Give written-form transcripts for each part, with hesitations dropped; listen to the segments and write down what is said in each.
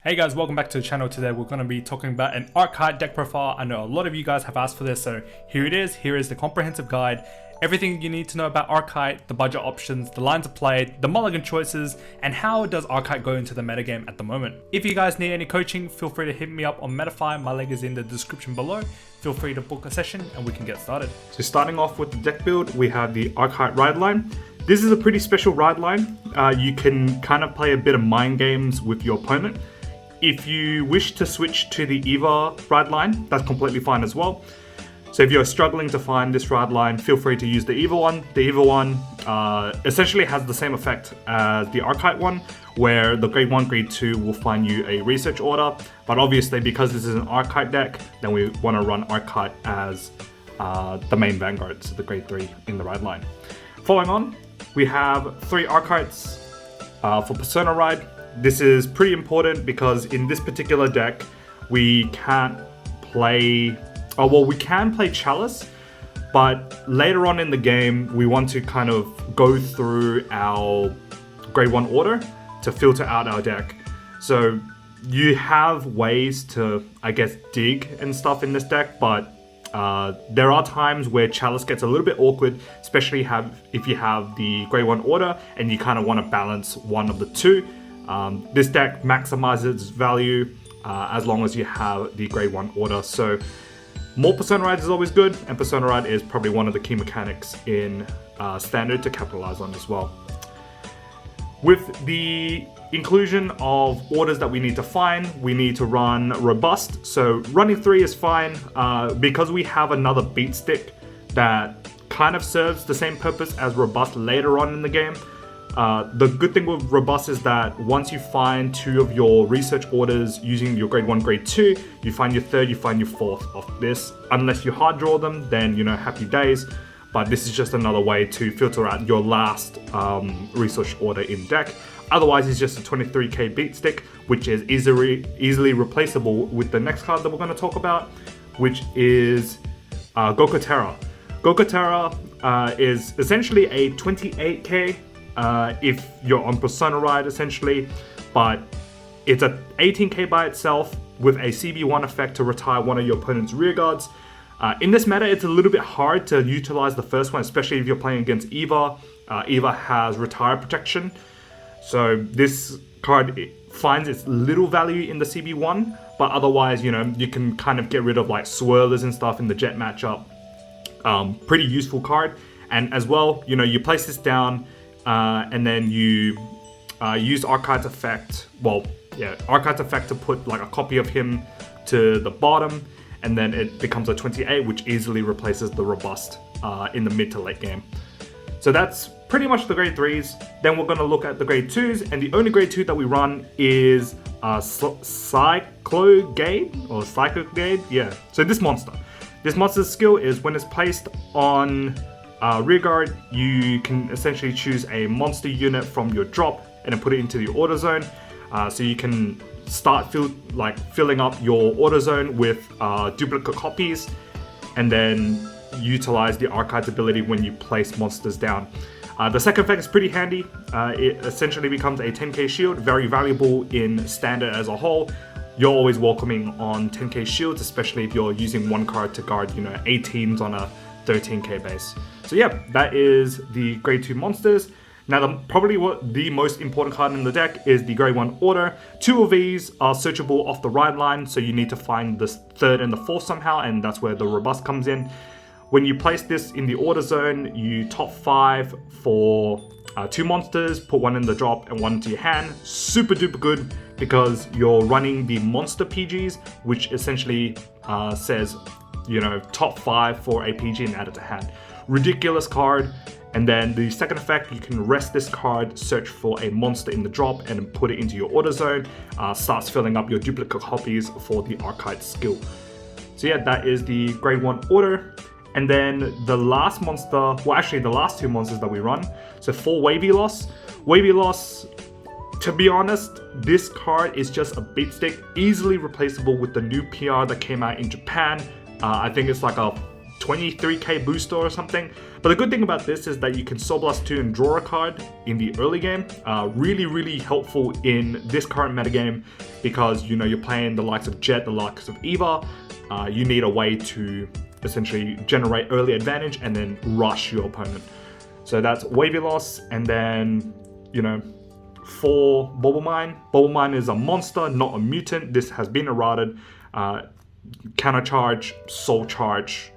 Hey guys, welcome back to the channel. Today we're going to be talking about an Arkhite deck profile. I know a lot of you guys have asked for this, so here it is. Here is the comprehensive guide. Everything you need to know about Arkhite, the budget options, the lines of play, the Mulligan choices, and how does Arkhite go into the metagame at the moment. If you guys need any coaching, feel free to hit me up on Metafy. My link is in the description below. Feel free to book a session and we can get started. So starting off with the deck build, we have the Arkhite ride line. This is a pretty special ride line. You can kind of play a bit of mind games with your opponent. If you wish to switch to the Eva ride line, that's completely fine as well. So if you're struggling to find this ride line, feel free to use the Eva one. The Eva one essentially has the same effect as the Arkhite one, where the grade 1, grade 2 will find you a research order. But obviously, because this is an Arkhite deck, then we want to run Arkhite as the main Vanguard, so the grade 3 in the ride line. Following on, we have 3 Arkhites for Persona Ride. This is pretty important because in this particular deck, we can't play... we can play Chalice, but later on in the game, we want to kind of go through our grade 1 order to filter out our deck. So you have ways to, I guess, dig and stuff in this deck, but there are times where Chalice gets a little bit awkward, especially if you have the grade 1 order and you kind of want to balance one of the two. This deck maximizes value as long as you have the grade 1 order. So more Persona Ride is always good, and Persona Ride is probably one of the key mechanics in Standard to capitalize on as well. With the inclusion of orders that we need to find, we need to run Robust. So running 3 is fine because we have another beat stick that kind of serves the same purpose as Robust later on in the game. The good thing with Robust is that once you find 2 of your research orders using your grade 1, grade 2, you find your 3rd, you find your 4th of this. Unless you hard draw them, then happy days. But this is just another way to filter out your last research order in deck. Otherwise, it's just a 23k beat stick, which is easily replaceable with the next card that we're going to talk about, which is Gokotera. Gokotera is essentially a 28k if you're on Persona Ride essentially, but it's a 18k by itself with a CB1 effect to retire one of your opponent's rear guards. In this meta, it's a little bit hard to utilize the first one, especially if you're playing against Eva. Eva has retire protection, so this card finds its little value in the CB1, but otherwise, you can kind of get rid of like swirlers and stuff in the jet matchup. Pretty useful card, and as well, you place this down. And then you use Arkhite's effect. Arkhite's effect to put like a copy of him to the bottom, and then it becomes a 28, which easily replaces the Robust in the mid to late game. So that's pretty much the grade 3s. Then we're going to look at the grade 2s, and the only grade 2 that we run is Cyclogade. Yeah. So this monster's skill is when it's placed on rearguard, you can essentially choose a monster unit from your drop and then put it into the order zone. So you can start filling up your order zone with duplicate copies, and then utilize the Arkhite's ability when you place monsters down. The second effect is pretty handy. It essentially becomes a 10k shield, very valuable in Standard as a whole. You're always welcoming on 10k shields, especially if you're using one card to guard 18s on a 13k base. So yeah, that is the grade 2 monsters. Now probably the most important card in the deck is the grade 1 order. 2 of these are searchable off the ride line, so you need to find the 3rd and the 4th somehow, and that's where the Robust comes in. When you place this in the order zone, you top 5 for 2 monsters, put 1 in the drop and 1 into your hand. Super duper good because you're running the monster PGs, which essentially says top 5 for a PG and add it to hand. Ridiculous card. And then the second effect, you can rest this card, search for a monster in the drop, and put it into your order zone. Starts filling up your duplicate copies for the Arkhite skill. So yeah, that is the grade 1 order. And then the last monster, the last 2 monsters that we run. So for Wavy Loss, to be honest, this card is just a beat stick, easily replaceable with the new PR that came out in Japan. I think it's like a 23k booster or something. But the good thing about this is that you can Soul Blast 2 and draw a card in the early game. Really helpful in this current metagame because, you know, you're playing the likes of Jet, the likes of Eva. You need a way to essentially generate early advantage and then rush your opponent. So that's Wavy Loss, and then, you know, for Bubble Mine. Bubble Mine is a monster, not a mutant. This has been errated. Counter Charge, Soul Charge,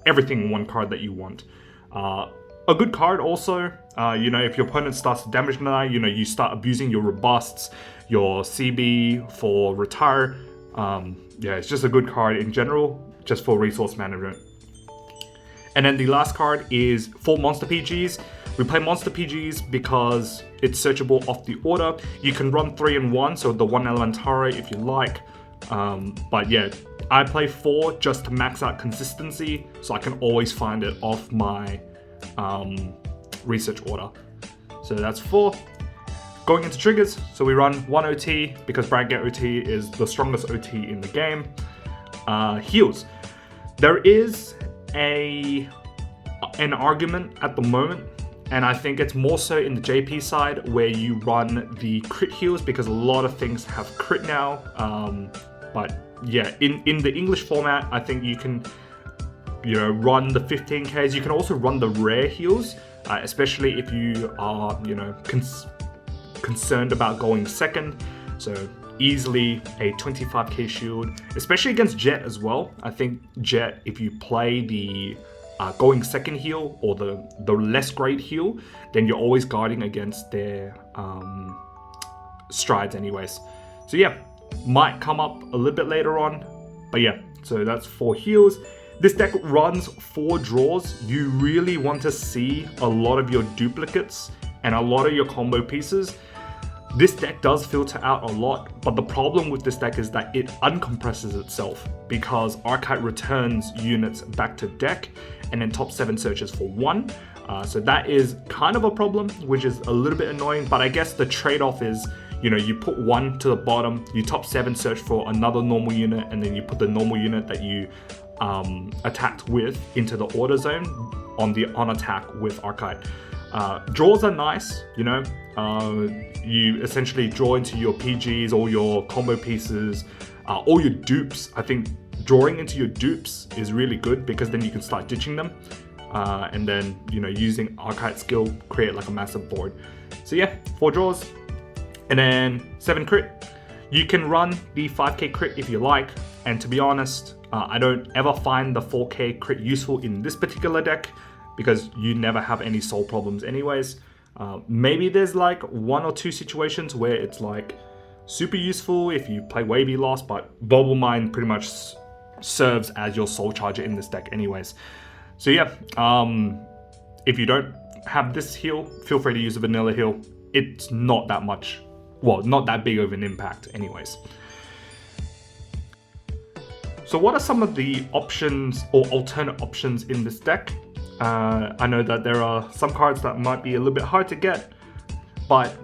everything in one card that you want. A good card also, you know, if your opponent starts to damage deny, you know, you start abusing your Robusts, your CB for Retire. Yeah, it's just a good card in general, just for resource management. And then the last card is for Monster PGs. We play Monster PGs because it's searchable off the order. You can run 3 in 1, so the 1 Elementare if you like. But yeah, I play 4 just to max out consistency, so I can always find it off my research order. So that's 4. Going into triggers, so we run 1 OT because Brand Get OT is the strongest OT in the game. Heals. There is an argument at the moment, and I think it's more so in the JP side where you run the crit heals because a lot of things have crit now. But yeah, in the English format, I think you can, you know, run the 15Ks. You can also run the rare heals, especially if you are, you know, concerned about going second. So easily a 25k shield, especially against Jet as well. I think Jet, if you play the going second heal or the less great heal, then you're always guarding against their strides anyways. So yeah, might come up a little bit later on, but yeah, so that's 4 heals. This deck runs 4 draws. You really want to see a lot of your duplicates and a lot of your combo pieces. This deck does filter out a lot, but the problem with this deck is that it uncompresses itself because Arkhite returns units back to deck and then top 7 searches for 1. So that is kind of a problem, which is a little bit annoying, but I guess the trade-off is, you know, you put 1 to the bottom, you top 7 search for another normal unit, and then you put the normal unit that you attacked with into the order zone on attack with Arkhite. Draws are nice, you know. You essentially draw into your PGs, all your combo pieces, all your dupes. I think drawing into your dupes is really good because then you can start ditching them, and then, you know, using Arkhite skill, create like a massive board. So yeah, 4 draws, and then 7 crit. You can run the 5k crit if you like, and to be honest, I don't ever find the 4k crit useful in this particular deck because you never have any soul problems anyways. Maybe there's like 1 or 2 situations where it's like super useful if you play Wavy Loss, but Bubble Mine pretty much serves as your soul charger in this deck anyways. So yeah, if you don't have this heal, feel free to use a vanilla heal. It's not that much, well, not that big of an impact anyways. So what are some of the options or alternate options in this deck? I know that there are some cards that might be a little bit hard to get, but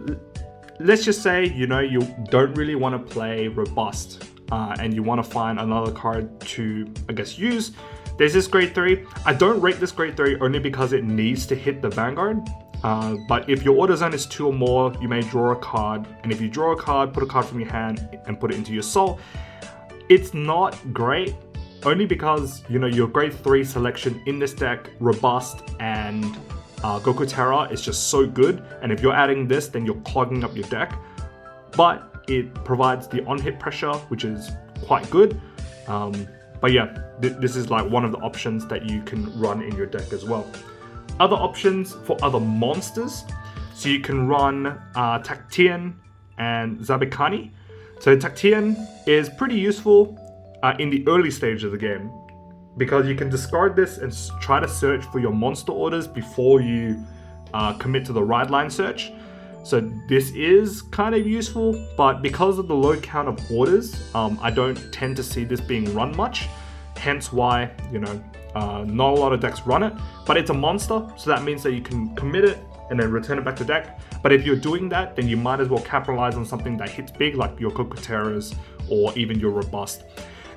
let's just say, you know, you don't really want to play Robust and you want to find another card to, I guess, use. There's this grade 3. I don't rate this grade 3 only because it needs to hit the Vanguard. But if your order zone is 2 or more, you may draw a card. And if you draw a card, put a card from your hand and put it into your soul. It's not great, only because, you know, your grade 3 selection in this deck, Robust and Goku Terra, is just so good. And if you're adding this, then you're clogging up your deck. But it provides the on-hit pressure, which is quite good. But yeah, this is like one of the options that you can run in your deck as well. Other options for other monsters. So you can run Tectien and Zabocanni. So Tectien is pretty useful in the early stage of the game because you can discard this and try to search for your monster orders before you commit to the ride line search. So this is kind of useful, but because of the low count of orders, I don't tend to see this being run much. Hence why, you know, not a lot of decks run it, but it's a monster, so that means that you can commit it and then return it back to deck. But if you're doing that, then you might as well capitalize on something that hits big, like your Cocoteras or even your Robust.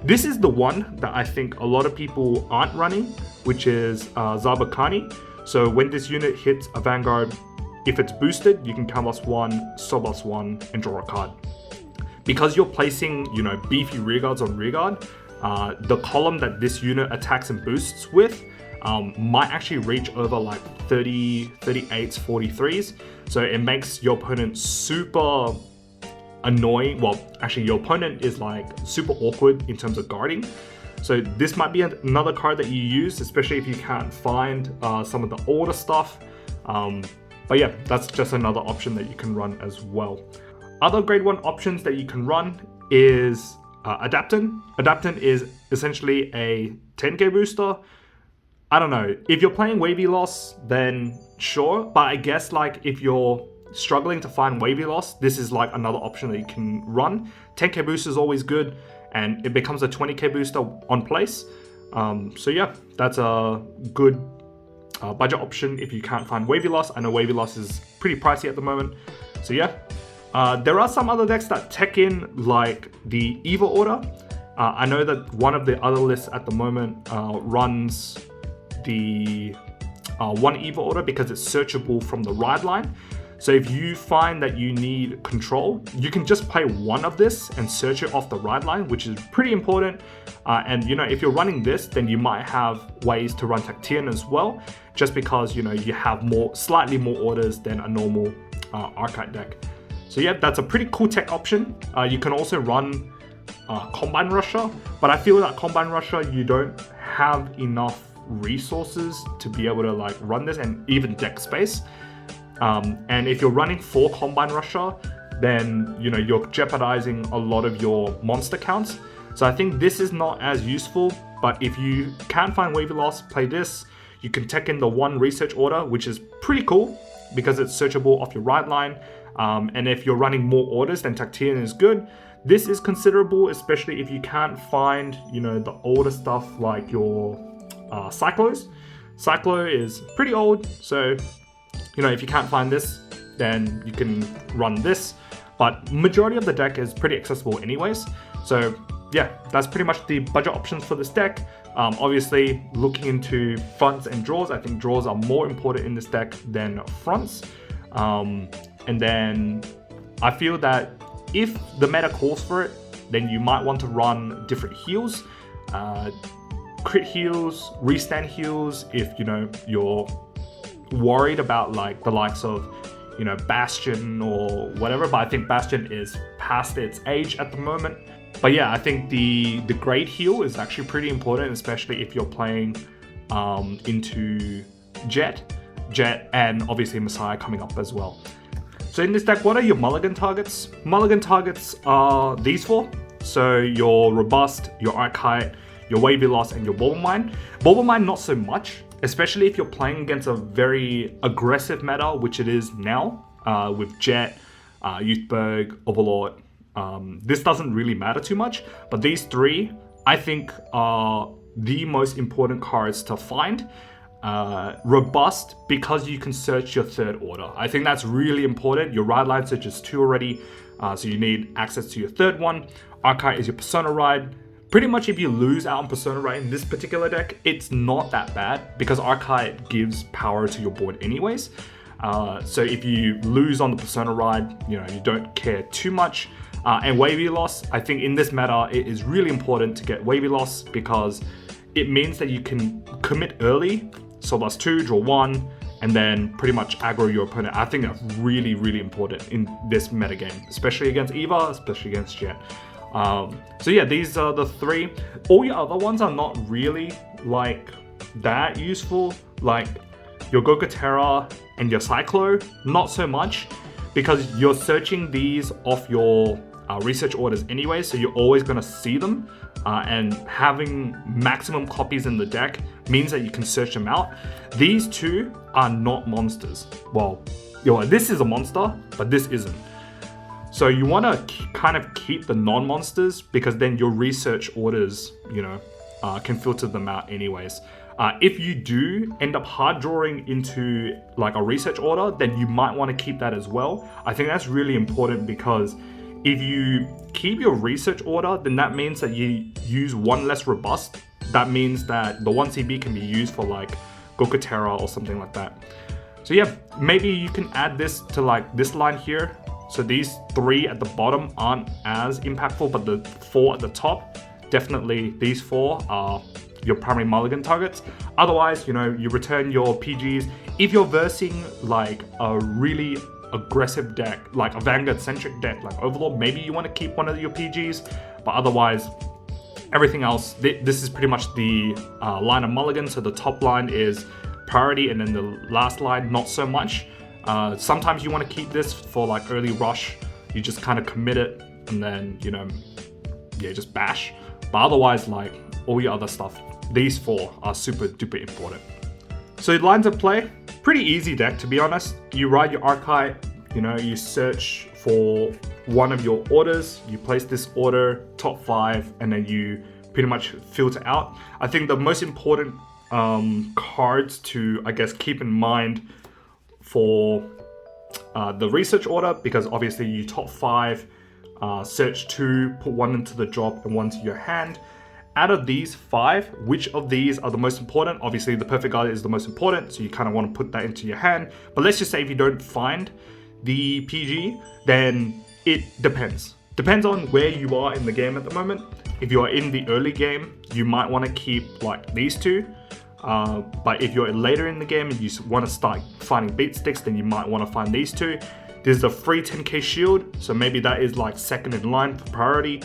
This is the one that I think a lot of people aren't running, which is Zabocanni. So when this unit hits a Vanguard, if it's boosted, you can counterblast 1, soulblast 1, and draw a card. Because you're placing, you know, beefy rearguards on rearguard, the column that this unit attacks and boosts with might actually reach over like 30, 38s, 43s. So it makes your opponent super annoying. Well, actually your opponent is like super awkward in terms of guarding. So this might be another card that you use, especially if you can't find some of the older stuff. But yeah, that's just another option that you can run as well. Other grade 1 options that you can run is Adapton. Adapton is essentially a 10k booster. I don't know, if you're playing Wavy Loss, then sure, but I guess like if you're struggling to find Wavy Loss, this is like another option that you can run. 10k booster is always good, and it becomes a 20k booster on place. So yeah, that's a good budget option if you can't find Wavy Loss. I know Wavy Loss is pretty pricey at the moment, so yeah. There are some other decks that tech in like the Eva order. I know that one of the other lists at the moment runs the one Eva order because it's searchable from the ride line. So if you find that you need control, you can just play one of this and search it off the ride line, which is pretty important. And you know, if you're running this, then you might have ways to run Tectien as well, just because you know you have slightly more orders than a normal Arkhite deck. So yeah, that's a pretty cool tech option. You can also run Combine Rusher, but I feel that Combine Rusher, you don't have enough resources to be able to like run this, and even deck space. And if you're running 4 Combine Rusher, then you know you're jeopardizing a lot of your monster counts. So I think this is not as useful, but if you can find Wavy Loss, play this. You can tech in the 1 research order, which is pretty cool because it's searchable off your ride line. And if you're running more orders, then Tectien is good. This is considerable, especially if you can't find, you know, the older stuff like your Cyclos. Cyclo is pretty old, so you know, if you can't find this, then you can run this. But majority of the deck is pretty accessible anyways. So yeah, that's pretty much the budget options for this deck. Obviously, looking into fronts and draws, I think draws are more important in this deck than fronts. And then I feel that if the meta calls for it, then you might want to run different heals. Crit heals, restand heals, if you know you're worried about like the likes of, you know, Bastion or whatever, but I think Bastion is past its age at the moment. But yeah, I think the grade heal is actually pretty important, especially if you're playing into Jet, and obviously Messiah coming up as well. So in this deck, what are your Mulligan targets? Mulligan targets are these 4. So your Robust, your Arkhite, your Wavy Loss, and your Bauble Mine. Bauble Mine not so much, especially if you're playing against a very aggressive meta, which it is now, with Jet, Youthberg, Overlord. This doesn't really matter too much, but these 3, I think, are the most important cards to find. Robust, because you can search your 3rd order. I think that's really important. Your ride line searches 2 already, so you need access to your 3rd one. Arkhite is your Persona ride. Pretty much if you lose out on Persona ride in this particular deck, it's not that bad because Arkhite gives power to your board anyways. So if you lose on the Persona ride, you know, you don't care too much. And Wavy Loss, I think in this meta, it is really important to get Wavy Loss because it means that you can commit early, so that's 2, draw 1, and then pretty much aggro your opponent. I think that's really, really important in this metagame, especially against Eva, especially against Jet. So yeah, these are the 3. All your other ones are not really like that useful, like your Gokatera and your Cyclo, not so much, because you're searching these off your research orders anyway, so you're always going to see them, and having maximum copies in the deck means that you can search them out. These 2 are not monsters. Well, this is a monster, but this isn't. So you want to kind of keep the non-monsters because then your research orders, you know, can filter them out anyways. If you do end up hard drawing into like a research order, then you might want to keep that as well. I think that's really important because If you keep your research order, then that means that you use one less robust. That means that the 1CB can be used for like Gokutera or something like that. So yeah, maybe you can add this to like this line here. So these 3 at the bottom aren't as impactful, but the 4 at the top, definitely these 4 are your primary mulligan targets. Otherwise, you know, you return your PGs. If you're versing like a really aggressive deck, like a Vanguard centric deck like Overlord, maybe you want to keep one of your PGs, but otherwise everything else, this is pretty much the line of mulligan. So the top line is priority, and then the last line not so much. Sometimes you want to keep this for like early rush, you just kind of commit it and then, you know, yeah, just bash. But otherwise, like all your other stuff, these 4 are super duper important. So lines of play, pretty easy deck to be honest. You ride your Arkhite, you know, you search for one of your orders, you place this order, top 5, and then you pretty much filter out. I think the most important cards to, I guess, keep in mind for the research order, because obviously you top 5, search 2, put 1 into the drop and 1 to your hand. Out of these 5, which of these are the most important? Obviously the perfect guard is the most important, so you kind of want to put that into your hand. But let's just say if you don't find the PG, then it depends. Depends on where you are in the game at the moment. If you're in the early game, you might want to keep like these 2. But if you're later in the game and you want to start finding beat sticks, then you might want to find these 2. There's a free 10k shield, so maybe that is like second in line for priority.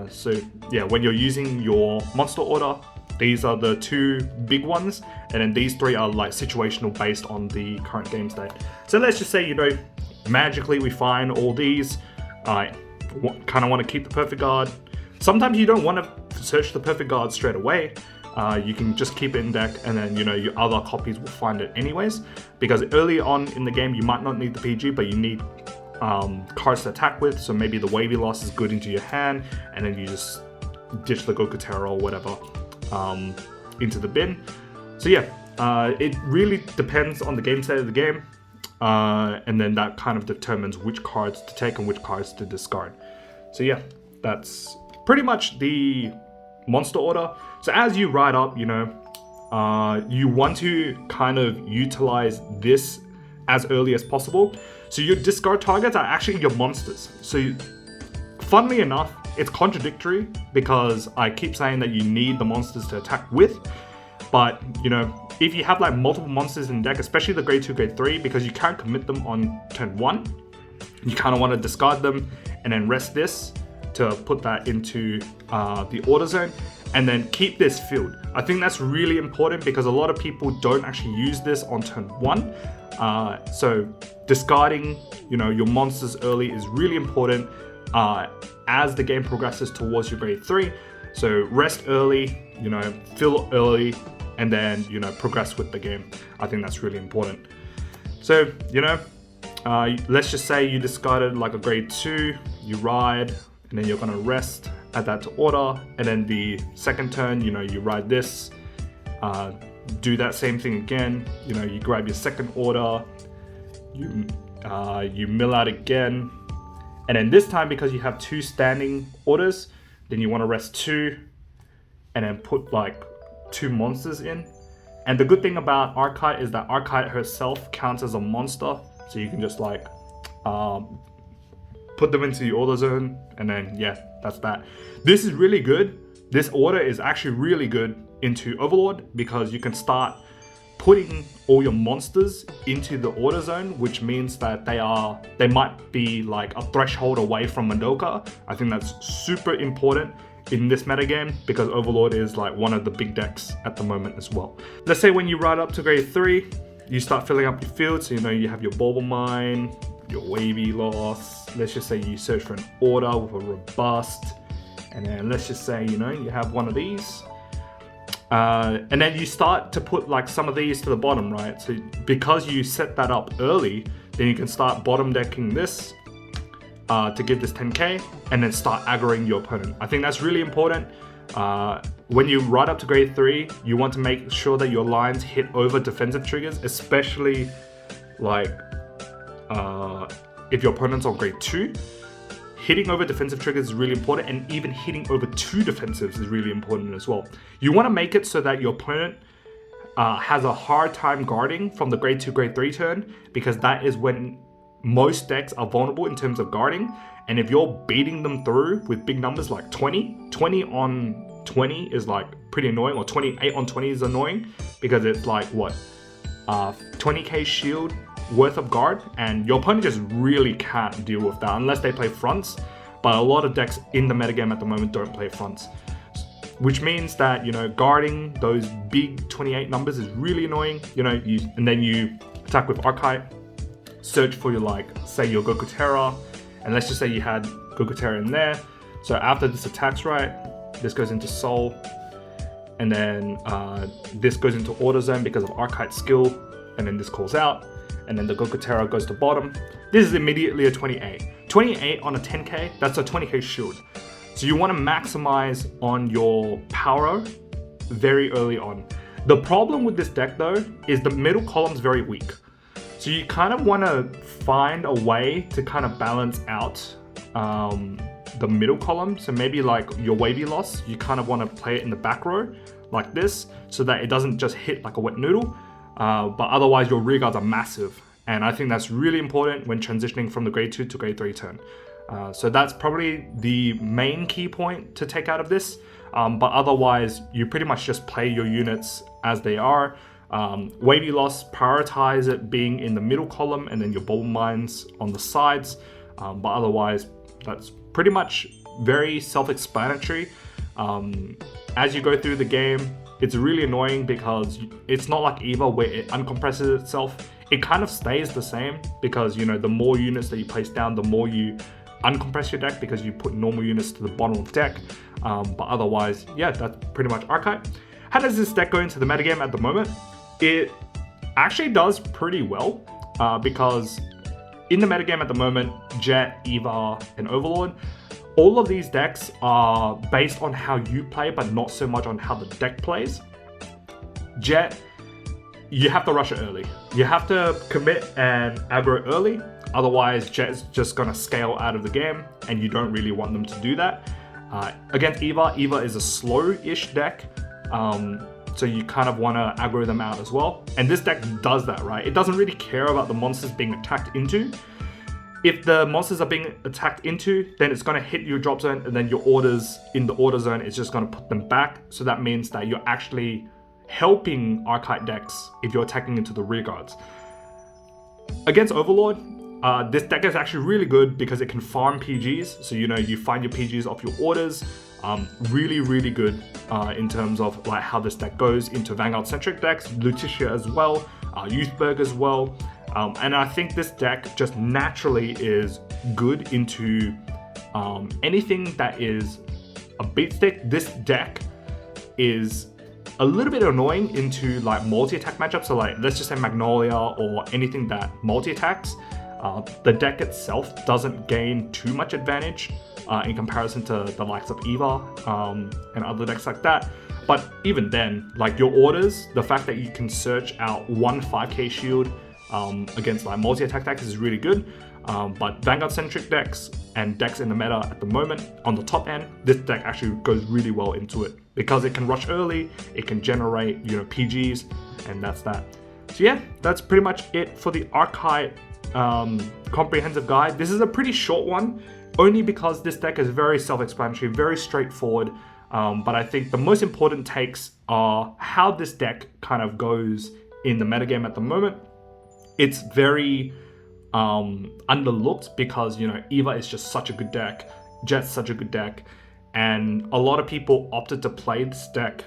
So yeah, when you're using your monster order, these are the 2 big ones, and then these 3 are like situational based on the current game state. So let's just say, you know, magically we find all these. I kind of want to keep the perfect guard. Sometimes you don't want to search the perfect guard straight away. You can just keep it in deck, and then, you know, your other copies will find it anyways, because early on in the game you might not need the PG, but you need cards to attack with. So maybe the wavy loss is good into your hand, and then you just ditch the Gokutera or whatever into the bin. So yeah, it really depends on the game state of the game, and then that kind of determines which cards to take and which cards to discard. So yeah, that's pretty much the monster order. So as you ride up, you know, you want to kind of utilize this as early as possible. So your discard targets are actually your monsters. So funnily enough, it's contradictory because I keep saying that you need the monsters to attack with, but you know, if you have like multiple monsters in deck, especially the grade 2, grade 3, because you can't commit them on turn 1, you kind of want to discard them and then rest this to put that into the order zone, and then keep this filled. I think that's really important because a lot of people don't actually use this on turn 1. So discarding, you know, your monsters early is really important as the game progresses towards your grade 3. So rest early, you know, fill early, and then, you know, progress with the game. I think that's really important. So, you know, let's just say you discarded like a grade 2, you ride, and then you're gonna rest, add that to order, and then the second turn, you know, you ride this, do that same thing again, you know, you grab your second order, you mill out again, and then this time, because you have 2 standing orders, then you want to rest 2, and then put like 2 monsters in. And the good thing about Arkhite is that Arkhite herself counts as a monster, so you can just like put them into the order zone, and then yeah, that's that. This is really good. This order is actually really good into Overlord because you can start putting all your monsters into the order zone, which means that they might be like a threshold away from Madoka. I think that's super important in this metagame because Overlord is like one of the big decks at the moment as well. Let's say when you ride up to grade 3, you start filling up your field, so you know you have your Bauble Mine, your Wavy Loss. Let's just say you search for an order with a robust, and then let's just say, you know, you have one of these. And then you start to put like some of these to the bottom, right? So because you set that up early, then you can start bottom decking this to give this 10k, and then start aggroing your opponent. I think that's really important. When you ride up to grade 3, you want to make sure that your lines hit over defensive triggers, especially like if your opponent's on grade 2. hitting over defensive triggers is really important, and even hitting over 2 defensives is really important as well. You want to make it so that your opponent has a hard time guarding from the grade 2, grade 3 turn, because that is when most decks are vulnerable in terms of guarding. And if you're beating them through with big numbers like 20 on 20 is like pretty annoying, or 28 on 20 is annoying, because it's like what, 20k shield worth of guard, and your opponent just really can't deal with that unless they play fronts. But a lot of decks in the metagame at the moment don't play fronts, which means that, you know, guarding those big 28 numbers is really annoying. You know, and then you attack with Arkhite, search for your, like, say your Goku Terra, and let's just say you had Goku Terra in there. So after this attacks, right, this goes into Soul, and then this goes into Order Zone because of Arkhite's skill, and then this calls out, and then the Goku Terra goes to bottom. This is immediately a 28. 28 on a 10k, that's a 20k shield. So you want to maximize on your power very early on. The problem with this deck though is the middle column's very weak. So you kind of want to find a way to kind of balance out the middle column. So maybe like your wavy loss, you kind of want to play it in the back row like this, so that it doesn't just hit like a wet noodle. But otherwise your rear guards are massive. And I think that's really important when transitioning from the grade 2 to grade 3 turn. So that's probably the main key point to take out of this. But otherwise, you pretty much just play your units as they are. Wavy loss, prioritize it being in the middle column, and then your bubble mines on the sides. But otherwise, that's pretty much very self-explanatory. As you go through the game, it's really annoying because it's not like EVA where it uncompresses itself. It kind of stays the same because, you know, the more units that you place down, the more you uncompress your deck because you put normal units to the bottom of the deck. But otherwise, yeah, that's pretty much Arkhite. How does this deck go into the metagame at the moment? It actually does pretty well because in the metagame at the moment, Jet, Eva, and Overlord, all of these decks are based on how you play, but not so much on how the deck plays. Jet, you have to rush it early. You have to commit and aggro early. Otherwise, Jet's just gonna scale out of the game, and you don't really want them to do that. Against Eva is a slow-ish deck, so you kind of want to aggro them out as well. And this deck does that, right? It doesn't really care about the monsters being attacked into. If the monsters are being attacked into, then it's gonna hit your drop zone, and then your orders in the order zone is just gonna put them back. So that means that you're actually helping Arkhite decks if you're attacking into the rear guards. Against Overlord, this deck is actually really good because it can farm PGs. So, you know, you find your PGs off your orders. Really, really good in terms of like how this deck goes into Vanguard-centric decks, Lutetia as well, Youthberg as well. And I think this deck just naturally is good into anything that is a beat stick. This deck is a little bit annoying into like multi-attack matchups. So like, let's just say Magnolia or anything that multi-attacks. The deck itself doesn't gain too much advantage in comparison to the likes of Eva and other decks like that. But even then, like your orders, the fact that you can search out one 5k shield against like multi-attack decks is really good. But Vanguard-centric decks and decks in the meta at the moment, on the top end, this deck actually goes really well into it because it can rush early, it can generate, you know, PGs, and that's that. So yeah, that's pretty much it for the Arkhite comprehensive guide. This is a pretty short one, only because this deck is very self-explanatory, very straightforward. But I think the most important takes are how this deck kind of goes in the metagame at the moment. It's very underlooked because, you know, Eva is just such a good deck, Jet's such a good deck, and a lot of people opted to play this deck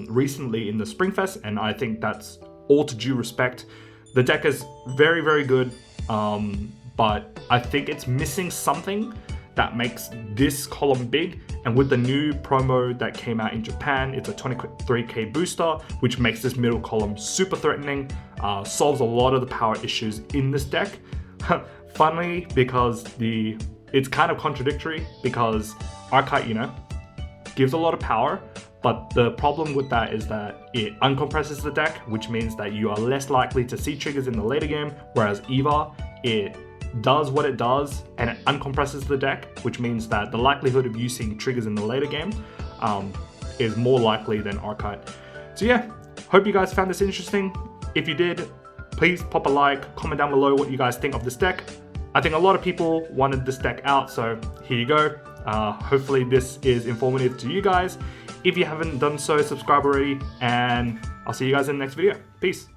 recently in the Spring Fest, and I think that's all to due respect. The deck is very, very good, but I think it's missing something that makes this column big. And with the new promo that came out in Japan, it's a 23k booster, which makes this middle column super threatening, solves a lot of the power issues in this deck. Funnily, because it's kind of contradictory, because Arkhite, you know, gives a lot of power, but the problem with that is that it uncompresses the deck, which means that you are less likely to see triggers in the later game, whereas Eva, it does what it does and it uncompresses the deck, which means that the likelihood of you seeing triggers in the later game is more likely than Arkhite. So yeah, hope you guys found this interesting. If you did, please pop a like, comment down below what you guys think of this deck. I think a lot of people wanted this deck out, so here you go. Hopefully this is informative to you guys. If you haven't done so, subscribe already, and I'll see you guys in the next video. Peace.